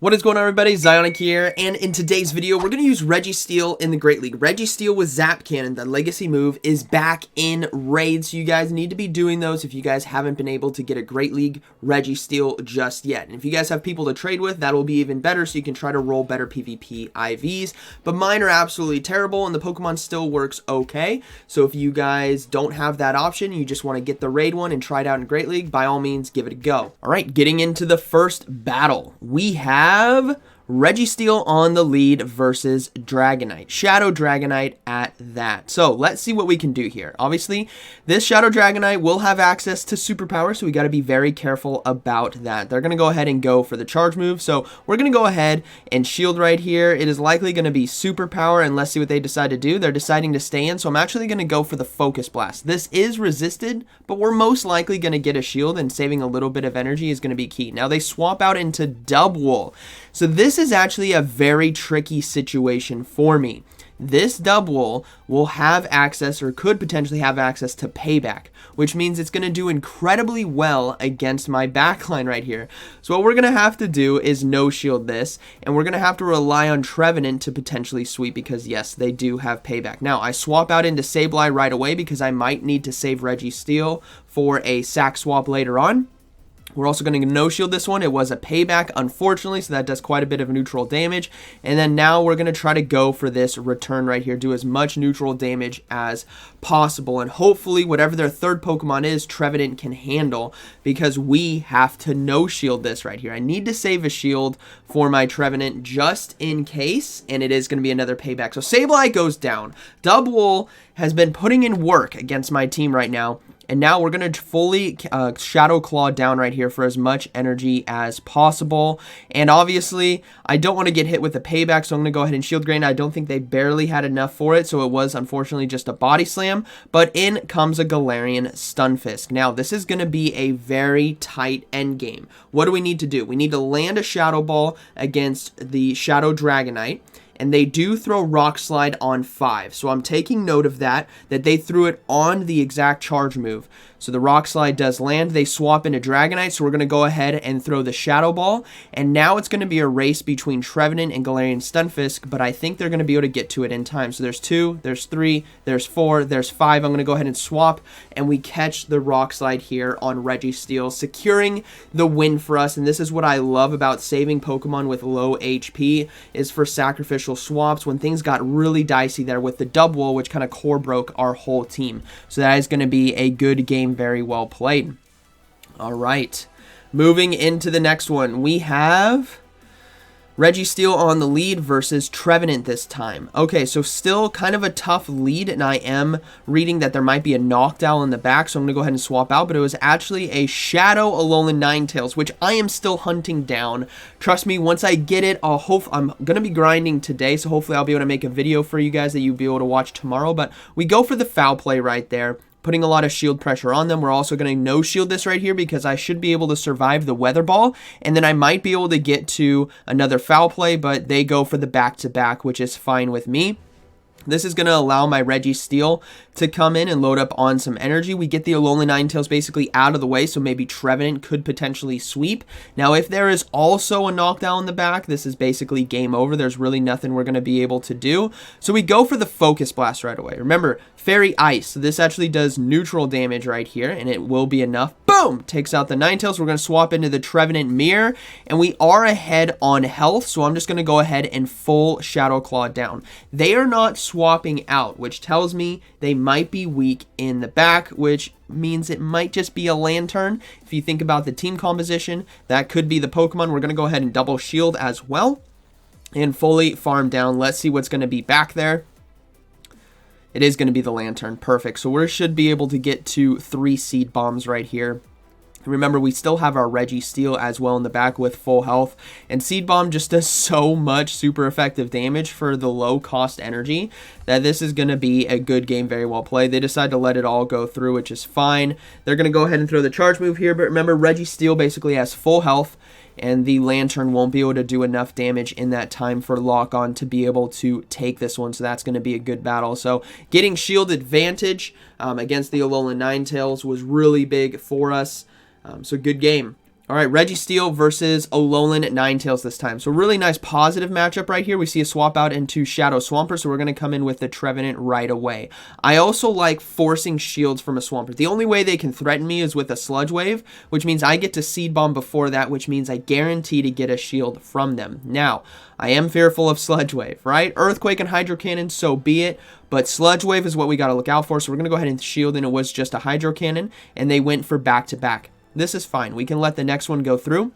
What is going on, everybody? ZyoniK here, and in today's video, we're going to use Registeel in the Great League. Registeel with Zap Cannon, the legacy move, is back in raids, so you guys need to be doing those if you guys haven't been able to get a Great League Registeel just yet. And if you guys have people to trade with, that will be even better, so you can try to roll better PvP IVs. But mine are absolutely terrible, and the Pokemon still works okay. So if you guys don't have that option, you just want to get the raid one and try it out in Great League, by all means, give it a go. All right, getting into the first battle, we have Registeel on the lead versus Dragonite. Shadow Dragonite at that. So let's see what we can do here. Obviously, this Shadow Dragonite will have access to superpower, so we got to be very careful about that. They're going to go ahead and go for the charge move, so we're going to go ahead and shield right here. It is likely going to be superpower, and let's see what they decide to do. They're deciding to stay in, so I'm actually going to go for the Focus Blast. This is resisted, but we're most likely going to get a shield, and saving a little bit of energy is going to be key. Now they swap out into Dubwool. So this is actually a very tricky situation for me. This Dubwool will have access, or could potentially have access, to Payback, which means it's going to do incredibly well against my backline right here. So what we're going to have to do is no shield this, and we're going to have to rely on Trevenant to potentially sweep, because yes, they do have Payback. Now I swap out into Sableye right away because I might need to save Registeel for a sack swap later on. We're also going to no-shield this one. It was a Payback, unfortunately, so that does quite a bit of neutral damage. And then now we're going to try to go for this return right here, do as much neutral damage as possible. And hopefully, whatever their third Pokemon is, Trevenant can handle, because we have to no-shield this right here. I need to save a shield for my Trevenant just in case, and it is going to be another Payback. So Sableye goes down. Dubwool has been putting in work against my team right now. And now we're going to fully Shadow Claw down right here for as much energy as possible. And obviously, I don't want to get hit with the Payback, so I'm going to go ahead and Shield Grain. I don't think they barely had enough for it, so it was unfortunately just a Body Slam. But in comes a Galarian Stunfisk. Now, this is going to be a very tight endgame. What do we need to do? We need to land a Shadow Ball against the Shadow Dragonite. And they do throw Rock Slide on 5. So I'm taking note of that they threw it on the exact charge move. So the Rock Slide does land. They swap into Dragonite, so we're going to go ahead and throw the Shadow Ball. And now it's going to be a race between Trevenant and Galarian Stunfisk, but I think they're going to be able to get to it in time. So there's 2, there's 3, there's 4, there's 5. I'm going to go ahead and swap, and we catch the Rock Slide here on Registeel, securing the win for us. And this is what I love about saving Pokemon with low HP, is for sacrificial swaps when things got really dicey there with the Dubwool, which kind of core broke our whole team. So that is going to be a good game, very well played. All right, moving into the next one, we have Registeel on the lead versus Trevenant this time. Okay, so still kind of a tough lead, and I am reading that there might be a Noctowl in the back, so I'm going to go ahead and swap out, but it was actually a Shadow Alolan Ninetales, which I am still hunting down. Trust me, once I get it, I'm going to be grinding today, so hopefully I'll be able to make a video for you guys that you'll be able to watch tomorrow, but we go for the foul play right there, putting a lot of shield pressure on them. We're also going to no-shield this right here because I should be able to survive the Weather Ball, and then I might be able to get to another foul play, but they go for the back-to-back, which is fine with me. This is going to allow my Registeel to come in and load up on some energy. We get the Alolan Ninetales basically out of the way, so maybe Trevenant could potentially sweep. Now, if there is also a Noctowl in the back, this is basically game over. There's really nothing we're going to be able to do. So we go for the Focus Blast right away. Remember, Fairy Ice. So this actually does neutral damage right here, and it will be enough. Boom! Takes out the Ninetales. We're going to swap into the Trevenant Mirror, and we are ahead on health, so I'm just going to go ahead and full Shadow Claw down. They are not swapping out, which tells me they might be weak in the back, which means it might just be a Lantern. If you think about the team composition, that could be the Pokemon. We're going to go ahead and double shield as well and fully farm down. Let's see what's going to be back there. It is going to be the Lantern. Perfect. So we should be able to get to 3 Seed Bombs right here. Remember, we still have our Registeel as well in the back with full health. And Seed Bomb just does so much super effective damage for the low cost energy that this is going to be a good game, very well played. They decide to let it all go through, which is fine. They're going to go ahead and throw the charge move here. But remember, Registeel basically has full health, and the Lantern won't be able to do enough damage in that time for lock-on to be able to take this one, so that's going to be a good battle. So getting shield advantage against the Alolan Ninetales was really big for us, so good game. All right, Registeel versus Alolan Ninetales this time. So really nice positive matchup right here. We see a swap out into Shadow Swampert, so we're going to come in with the Trevenant right away. I also like forcing shields from a Swampert. The only way they can threaten me is with a Sludge Wave, which means I get to Seed Bomb before that, which means I guarantee to get a shield from them. Now, I am fearful of Sludge Wave, right? Earthquake and Hydro Cannon, so be it. But Sludge Wave is what we got to look out for, so we're going to go ahead and shield, and it was just a Hydro Cannon, and they went for back-to-back. This is fine. We can let the next one go through.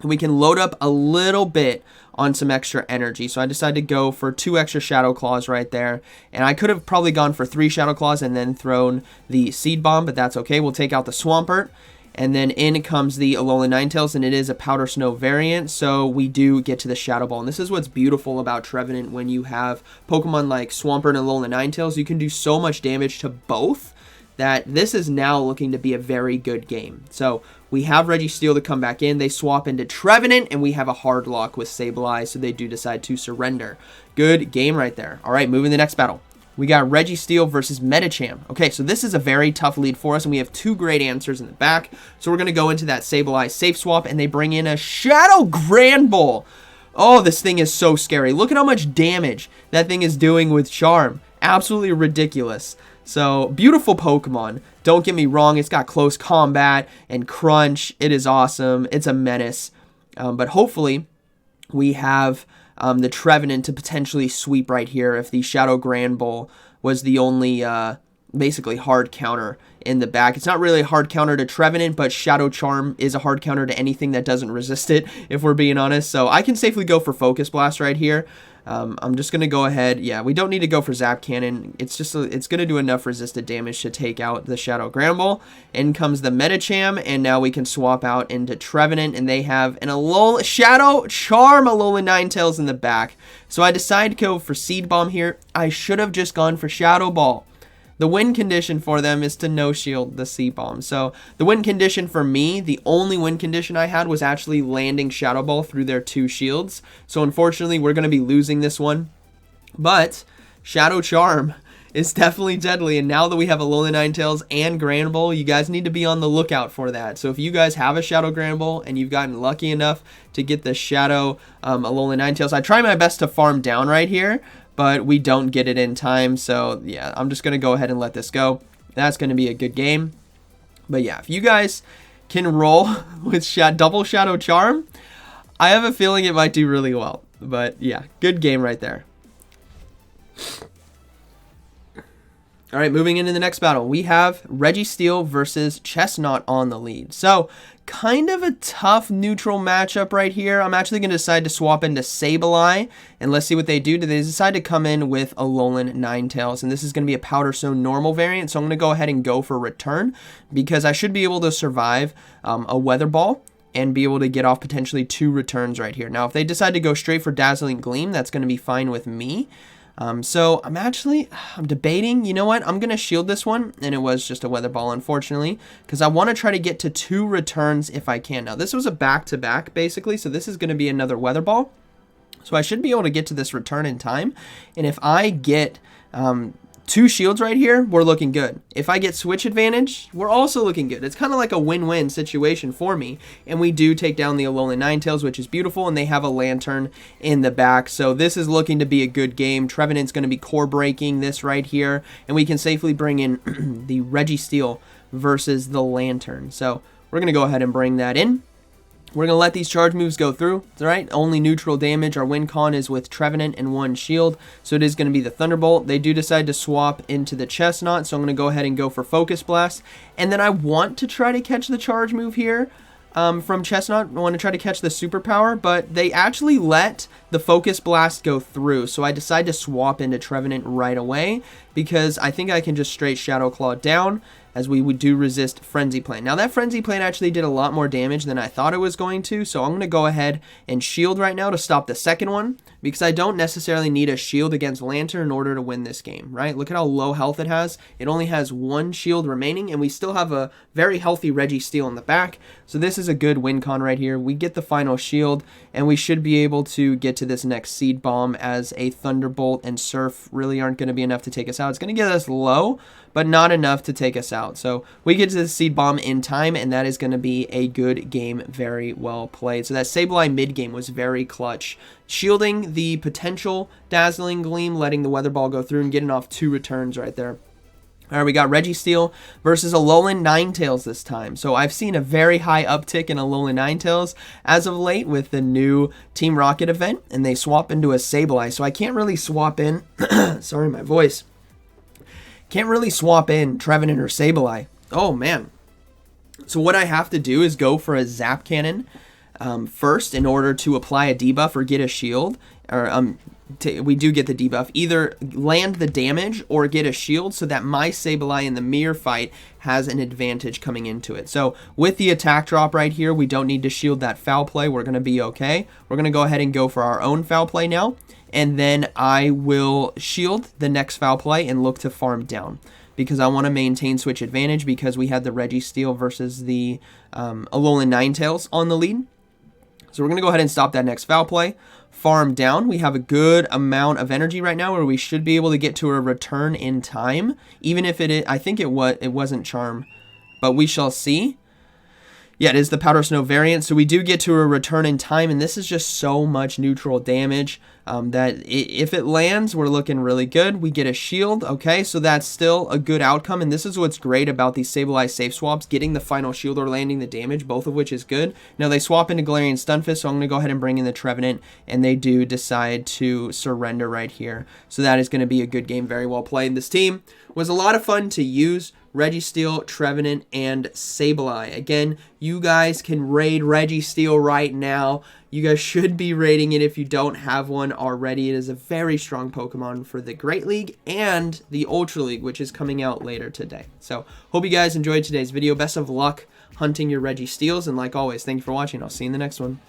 And we can load up a little bit on some extra energy. So I decided to go for 2 extra Shadow Claws right there. And I could have probably gone for 3 Shadow Claws and then thrown the Seed Bomb, but that's okay. We'll take out the Swampert. And then in comes the Alolan Ninetales, and it is a Powder Snow variant, so we do get to the Shadow Ball. And this is what's beautiful about Trevenant when you have Pokemon like Swampert and Alolan Ninetales. You can do so much damage to both that this is now looking to be a very good game. So we have Registeel to come back in. They swap into Trevenant, and we have a hard lock with Sableye, so they do decide to surrender. Good game right there. All right, moving to the next battle. We got Registeel versus Medicham. Okay, so this is a very tough lead for us, and we have 2 great answers in the back. So we're going to go into that Sableye safe swap, and they bring in a Shadow Granbull. Oh, this thing is so scary. Look at how much damage that thing is doing with Charm. Absolutely ridiculous. So, beautiful Pokemon. Don't get me wrong, it's got close combat and crunch. It is awesome. It's a menace. But hopefully, we have the Trevenant to potentially sweep right here if the Shadow Granbull was the only, basically, hard counter in the back. It's not really a hard counter to Trevenant, but Shadow Charm is a hard counter to anything that doesn't resist it, if we're being honest. So, I can safely go for Focus Blast right here. I'm just going to go ahead. Yeah, we don't need to go for Zap Cannon. It's just it's going to do enough resisted damage to take out the Shadow Granbull. In comes the Medicham, and now we can swap out into Trevenant, and they have an Alolan Shadow Charm Alolan Ninetales in the back. So I decided to go for Seed Bomb here. I should have just gone for Shadow Ball. The win condition for them is to no-shield the Seed Bomb. So the win condition for me, the only win condition I had was actually landing Shadow Ball through their 2 shields. So unfortunately, we're going to be losing this one. But Shadow Charm is definitely deadly. And now that we have Alolan Ninetales and Granbull, you guys need to be on the lookout for that. So if you guys have a Shadow Granbull and you've gotten lucky enough to get the Shadow Alolan Ninetales, I try my best to farm down right here, but we don't get it in time. So yeah, I'm just going to go ahead and let this go. That's going to be a good game. But yeah, if you guys can roll with double Shadow Charm, I have a feeling it might do really well. But yeah, good game right there. All right, moving into the next battle, we have Registeel versus Chesnaught on the lead. So, kind of a tough neutral matchup right here. I'm actually going to decide to swap into Sableye, and let's see what they do. They decide to come in with Alolan Ninetales, and this is going to be a Powder Snow normal variant, so I'm going to go ahead and go for Return, because I should be able to survive a Weather Ball and be able to get off potentially 2 returns right here. Now, if they decide to go straight for Dazzling Gleam, that's going to be fine with me. So I'm debating, you know what, I'm going to shield this one, and it was just a Weather Ball, unfortunately, because I want to try to get to 2 returns if I can. Now, this was a back-to-back, basically, so this is going to be another Weather Ball, so I should be able to get to this return in time, and if I get 2 shields right here, we're looking good. If I get switch advantage, we're also looking good. It's kind of like a win-win situation for me. And we do take down the Alolan Ninetales, which is beautiful, and they have a Lantern in the back. So this is looking to be a good game. Trevenant's going to be core breaking this right here, and we can safely bring in the Registeel versus the Lantern. So we're going to go ahead and bring that in. We're going to let these charge moves go through, right? Only neutral damage. Our win con is with Trevenant and 1 shield, so it is going to be the Thunderbolt. They do decide to swap into the Chesnaught, so I'm going to go ahead and go for Focus Blast. And then I want to try to catch the charge move here from Chesnaught. I want to try to catch the superpower, but they actually let the Focus Blast go through, so I decide to swap into Trevenant right away because I think I can just straight Shadow Claw down, as we would do resist Frenzy Plane. Now that Frenzy Plane actually did a lot more damage than I thought it was going to, so I'm going to go ahead and shield right now to stop the second one. because I don't necessarily need a shield against Lantern in order to win this game, right? Look at how low health it has. It only has 1 shield remaining, and we still have a very healthy Registeel in the back. So this is a good win con right here. We get the final shield, and we should be able to get to this next Seed Bomb, as a Thunderbolt and Surf really aren't going to be enough to take us out. It's going to get us low, but not enough to take us out. So we get to the Seed Bomb in time, and that is going to be a good game. Very well played. So that Sableye mid game was very clutch, shielding the potential Dazzling Gleam, letting the Weather Ball go through, and getting off 2 returns right there. All right, we got Registeel versus Alolan Ninetales this time. So I've seen a very high uptick in Alolan Ninetales as of late with the new Team Rocket event, and they swap into a Sableye. So I can't really swap in, sorry, my voice. Can't really swap in Trevenant or Sableye. Oh, man. So what I have to do is go for a Zap Cannon first in order to apply a debuff or get a shield. Or we do get the debuff. Either land the damage or get a shield so that my Sableye in the mirror fight has an advantage coming into it. So with the attack drop right here, we don't need to shield that foul play. We're going to be okay. We're going to go ahead and go for our own foul play now. And then I will shield the next foul play and look to farm down, because I want to maintain switch advantage, because we had the Registeel versus the Alolan Ninetales on the lead. So we're going to go ahead and stop that next foul play. Farm down. We have a good amount of energy right now where we should be able to get to a return in time. Even if I think it wasn't Charm, but we shall see. Yeah, it is the Powder Snow variant, so we do get to a return in time, and this is just so much neutral damage that if it lands, we're looking really good. We get a shield, okay, so that's still a good outcome, and this is what's great about these Sableye safe swaps, getting the final shield or landing the damage, both of which is good. Now, they swap into Galarian Stunfisk, so I'm going to go ahead and bring in the Trevenant, and they do decide to surrender right here. So that is going to be a good game, very well played. This team was a lot of fun to use. Registeel, Trevenant, and Sableye. Again, you guys can raid Registeel right now. You guys should be raiding it if you don't have one already. It is a very strong Pokemon for the Great League and the Ultra League, which is coming out later today. So, hope you guys enjoyed today's video. Best of luck hunting your Registeels, and like always, thank you for watching. I'll see you in the next one.